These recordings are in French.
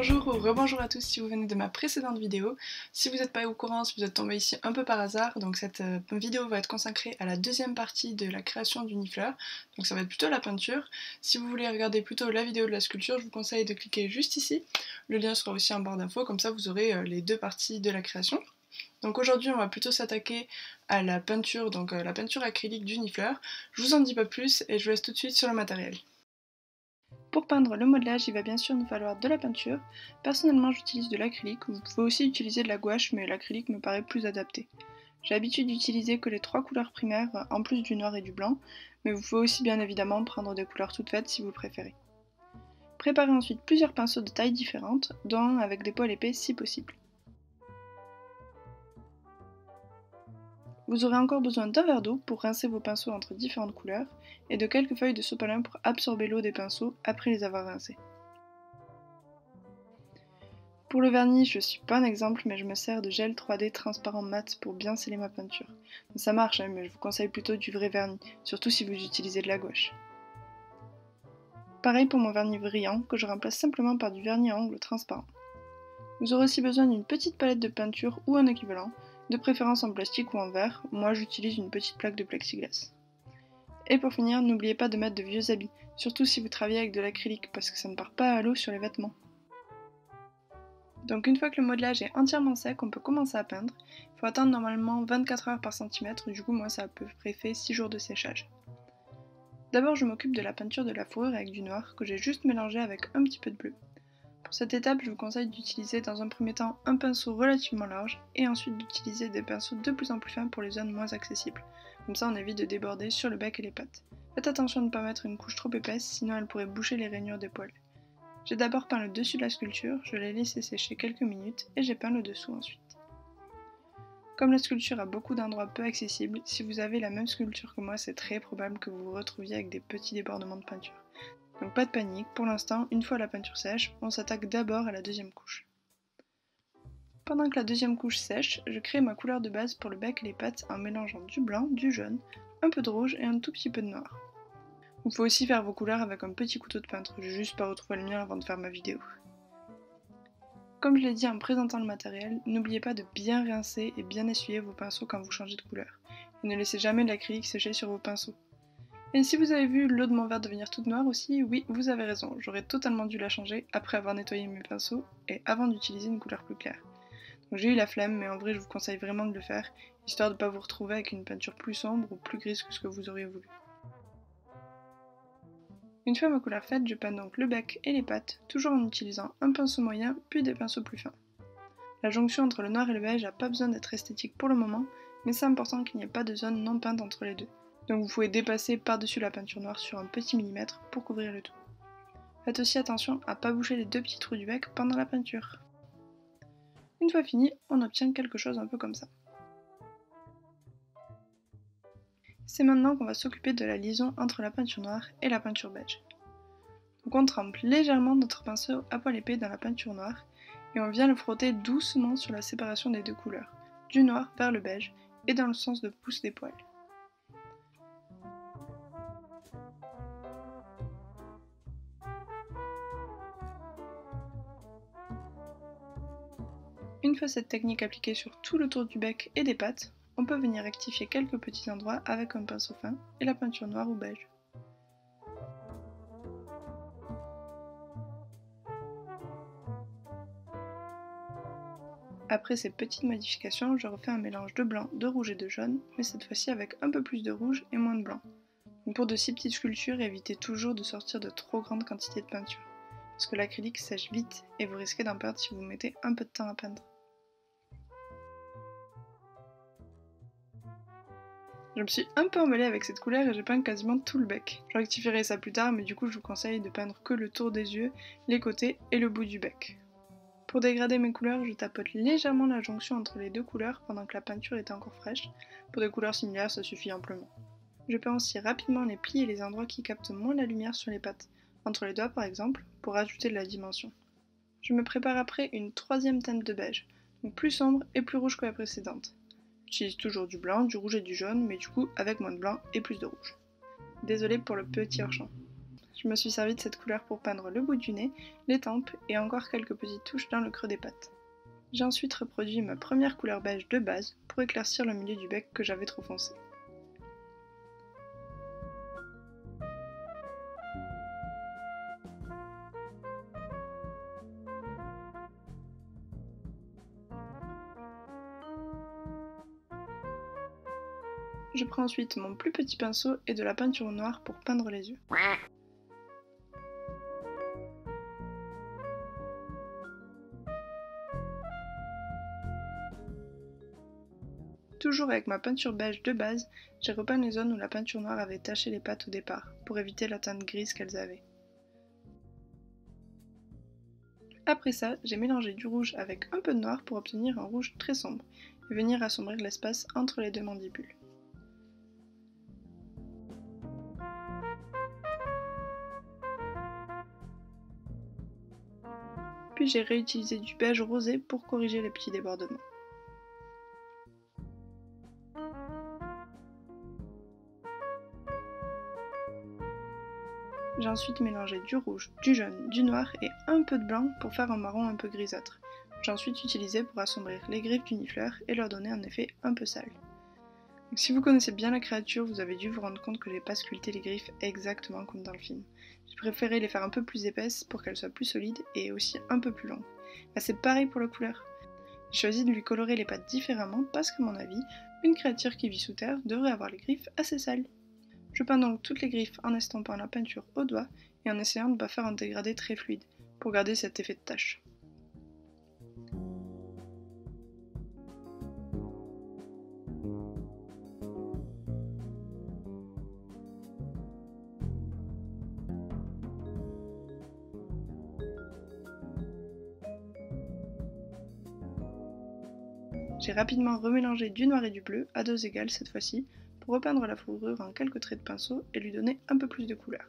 Bonjour ou rebonjour à tous si vous venez de ma précédente vidéo. Si vous n'êtes pas au courant, si vous êtes tombé ici un peu par hasard, donc cette vidéo va être consacrée à la deuxième partie de la création du nifleur, donc ça va être plutôt la peinture. Si vous voulez regarder plutôt la vidéo de la sculpture, je vous conseille de cliquer juste ici. Le lien sera aussi en barre d'infos, comme ça vous aurez les deux parties de la création. Donc aujourd'hui on va plutôt s'attaquer à la peinture, donc la peinture acrylique du nifleur. Je vous en dis pas plus et je vous laisse tout de suite sur le matériel. Pour peindre le modelage, il va bien sûr nous falloir de la peinture. Personnellement, j'utilise de l'acrylique. Vous pouvez aussi utiliser de la gouache, mais l'acrylique me paraît plus adapté. J'ai l'habitude d'utiliser que les trois couleurs primaires, en plus du noir et du blanc, mais vous pouvez aussi bien évidemment prendre des couleurs toutes faites si vous le préférez. Préparez ensuite plusieurs pinceaux de tailles différentes, dont un avec des poils épais si possible. Vous aurez encore besoin d'un verre d'eau pour rincer vos pinceaux entre différentes couleurs et de quelques feuilles de sopalin pour absorber l'eau des pinceaux après les avoir rincés. Pour le vernis, je suis pas un exemple, mais je me sers de gel 3D transparent mat pour bien sceller ma peinture. Ça marche, mais je vous conseille plutôt du vrai vernis, surtout si vous utilisez de la gouache. Pareil pour mon vernis brillant, que je remplace simplement par du vernis à ongles transparent. Vous aurez aussi besoin d'une petite palette de peinture ou un équivalent, de préférence en plastique ou en verre. Moi j'utilise une petite plaque de plexiglas. Et pour finir, n'oubliez pas de mettre de vieux habits, surtout si vous travaillez avec de l'acrylique, parce que ça ne part pas à l'eau sur les vêtements. Donc une fois que le modelage est entièrement sec, on peut commencer à peindre. Il faut attendre normalement 24 heures par centimètre, du coup moi ça a à peu près fait 6 jours de séchage. D'abord je m'occupe de la peinture de la fourrure avec du noir, que j'ai juste mélangé avec un petit peu de bleu. Pour cette étape, je vous conseille d'utiliser dans un premier temps un pinceau relativement large et ensuite d'utiliser des pinceaux de plus en plus fins pour les zones moins accessibles. Comme ça on évite de déborder sur le bec et les pattes. Faites attention de ne pas mettre une couche trop épaisse, sinon elle pourrait boucher les rainures des poils. J'ai d'abord peint le dessus de la sculpture, je l'ai laissé sécher quelques minutes et j'ai peint le dessous ensuite. Comme la sculpture a beaucoup d'endroits peu accessibles, si vous avez la même sculpture que moi, c'est très probable que vous vous retrouviez avec des petits débordements de peinture. Donc pas de panique, pour l'instant, une fois la peinture sèche, on s'attaque d'abord à la deuxième couche. Pendant que la deuxième couche sèche, je crée ma couleur de base pour le bec et les pattes en mélangeant du blanc, du jaune, un peu de rouge et un tout petit peu de noir. Vous pouvez aussi faire vos couleurs avec un petit couteau de peintre, j'ai juste pas retrouvé le mien avant de faire ma vidéo. Comme je l'ai dit en présentant le matériel, n'oubliez pas de bien rincer et bien essuyer vos pinceaux quand vous changez de couleur. Et ne laissez jamais de l'acrylique sécher sur vos pinceaux. Et si vous avez vu l'eau de mon verre devenir toute noire aussi, oui, vous avez raison, j'aurais totalement dû la changer après avoir nettoyé mes pinceaux et avant d'utiliser une couleur plus claire. Donc j'ai eu la flemme, mais en vrai je vous conseille vraiment de le faire, histoire de ne pas vous retrouver avec une peinture plus sombre ou plus grise que ce que vous auriez voulu. Une fois ma couleur faite, je peins donc le bec et les pattes, toujours en utilisant un pinceau moyen puis des pinceaux plus fins. La jonction entre le noir et le beige n'a pas besoin d'être esthétique pour le moment, mais c'est important qu'il n'y ait pas de zone non peinte entre les deux. Donc vous pouvez dépasser par-dessus la peinture noire sur un petit millimètre pour couvrir le tout. Faites aussi attention à ne pas boucher les deux petits trous du bec pendant la peinture. Une fois fini, on obtient quelque chose un peu comme ça. C'est maintenant qu'on va s'occuper de la liaison entre la peinture noire et la peinture beige. Donc on trempe légèrement notre pinceau à poil épais dans la peinture noire et on vient le frotter doucement sur la séparation des deux couleurs, du noir vers le beige et dans le sens de pouce des poils. Une fois cette technique appliquée sur tout le tour du bec et des pattes, on peut venir rectifier quelques petits endroits avec un pinceau fin et la peinture noire ou beige. Après ces petites modifications, je refais un mélange de blanc, de rouge et de jaune, mais cette fois-ci avec un peu plus de rouge et moins de blanc. Donc pour de si petites sculptures, évitez toujours de sortir de trop grandes quantités de peinture, parce que l'acrylique sèche vite et vous risquez d'en perdre si vous mettez un peu de temps à peindre. Je me suis un peu emballée avec cette couleur et j'ai peint quasiment tout le bec. Je rectifierai ça plus tard, mais du coup je vous conseille de peindre que le tour des yeux, les côtés et le bout du bec. Pour dégrader mes couleurs, je tapote légèrement la jonction entre les deux couleurs pendant que la peinture était encore fraîche. Pour des couleurs similaires, ça suffit amplement. Je peins aussi rapidement les plis et les endroits qui captent moins la lumière sur les pattes, entre les doigts par exemple, pour ajouter de la dimension. Je me prépare après une troisième teinte de beige, donc plus sombre et plus rouge que la précédente. J'utilise toujours du blanc, du rouge et du jaune, mais du coup avec moins de blanc et plus de rouge. Désolée pour le petit hors-champ. Je Je me suis servi de cette couleur pour peindre le bout du nez, les tempes et encore quelques petites touches dans le creux des pattes. J'ai ensuite reproduit ma première couleur beige de base pour éclaircir le milieu du bec que j'avais trop foncé. Je prends ensuite mon plus petit pinceau et de la peinture noire pour peindre les yeux. Toujours avec ma peinture beige de base, j'ai repeint les zones où la peinture noire avait taché les pattes au départ, pour éviter la teinte grise qu'elles avaient. Après ça, j'ai mélangé du rouge avec un peu de noir pour obtenir un rouge très sombre, et venir assombrir l'espace entre les deux mandibules. Puis j'ai réutilisé du beige rosé pour corriger les petits débordements. J'ai ensuite mélangé du rouge, du jaune, du noir et un peu de blanc pour faire un marron un peu grisâtre. J'ai ensuite utilisé pour assombrir les griffes du nifleur et leur donner un effet un peu sale. Donc, si vous connaissez bien la créature, vous avez dû vous rendre compte que j'ai pas sculpté les griffes exactement comme dans le film. J'ai préféré les faire un peu plus épaisses pour qu'elles soient plus solides et aussi un peu plus longues. Bah, c'est pareil pour la couleur. J'ai choisi de lui colorer les pattes différemment parce qu'à mon avis, une créature qui vit sous terre devrait avoir les griffes assez sales. Je peins donc toutes les griffes en estampant la peinture au doigt et en essayant de ne pas faire un dégradé très fluide, pour garder cet effet de tache. J'ai rapidement remélangé du noir et du bleu à doses égales cette fois-ci, pour repeindre la fourrure en quelques traits de pinceau et lui donner un peu plus de couleur.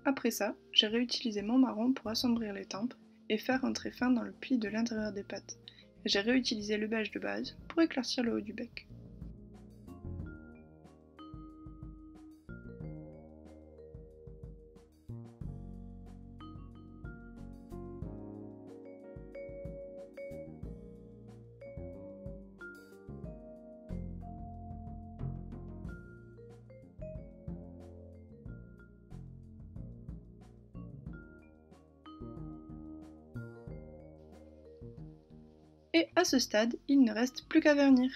Après ça, j'ai réutilisé mon marron pour assombrir les tempes et faire un trait fin dans le pli de l'intérieur des pattes. Et j'ai réutilisé le beige de base pour éclaircir le haut du bec. Et à ce stade, il ne reste plus qu'à vernir.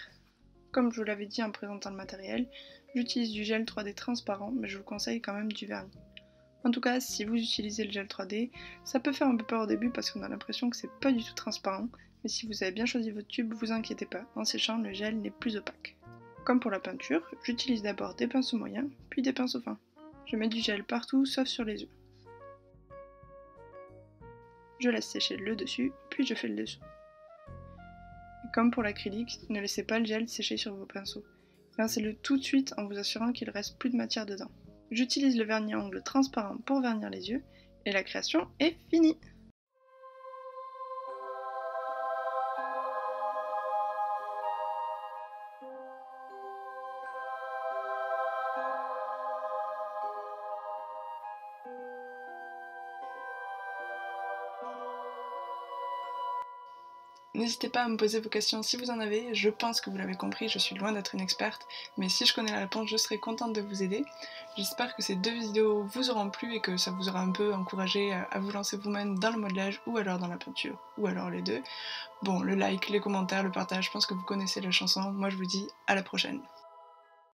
Comme je vous l'avais dit en présentant le matériel, j'utilise du gel 3D transparent, mais je vous conseille quand même du vernis. En tout cas, si vous utilisez le gel 3D, ça peut faire un peu peur au début parce qu'on a l'impression que c'est pas du tout transparent, mais si vous avez bien choisi votre tube, vous inquiétez pas, en séchant, le gel n'est plus opaque. Comme pour la peinture, j'utilise d'abord des pinceaux moyens, puis des pinceaux fins. Je mets du gel partout sauf sur les yeux. Je laisse sécher le dessus, puis je fais le dessous. Comme pour l'acrylique, ne laissez pas le gel sécher sur vos pinceaux. Rincez-le tout de suite en vous assurant qu'il reste plus de matière dedans. J'utilise le vernis à ongles transparent pour vernir les yeux, et la création est finie! N'hésitez pas à me poser vos questions si vous en avez, je pense que vous l'avez compris, je suis loin d'être une experte, mais si je connais la réponse, je serai contente de vous aider. J'espère que ces deux vidéos vous auront plu et que ça vous aura un peu encouragé à vous lancer vous-même dans le modelage ou alors dans la peinture, ou alors les deux. Bon, le like, les commentaires, le partage, je pense que vous connaissez la chanson, moi je vous dis à la prochaine.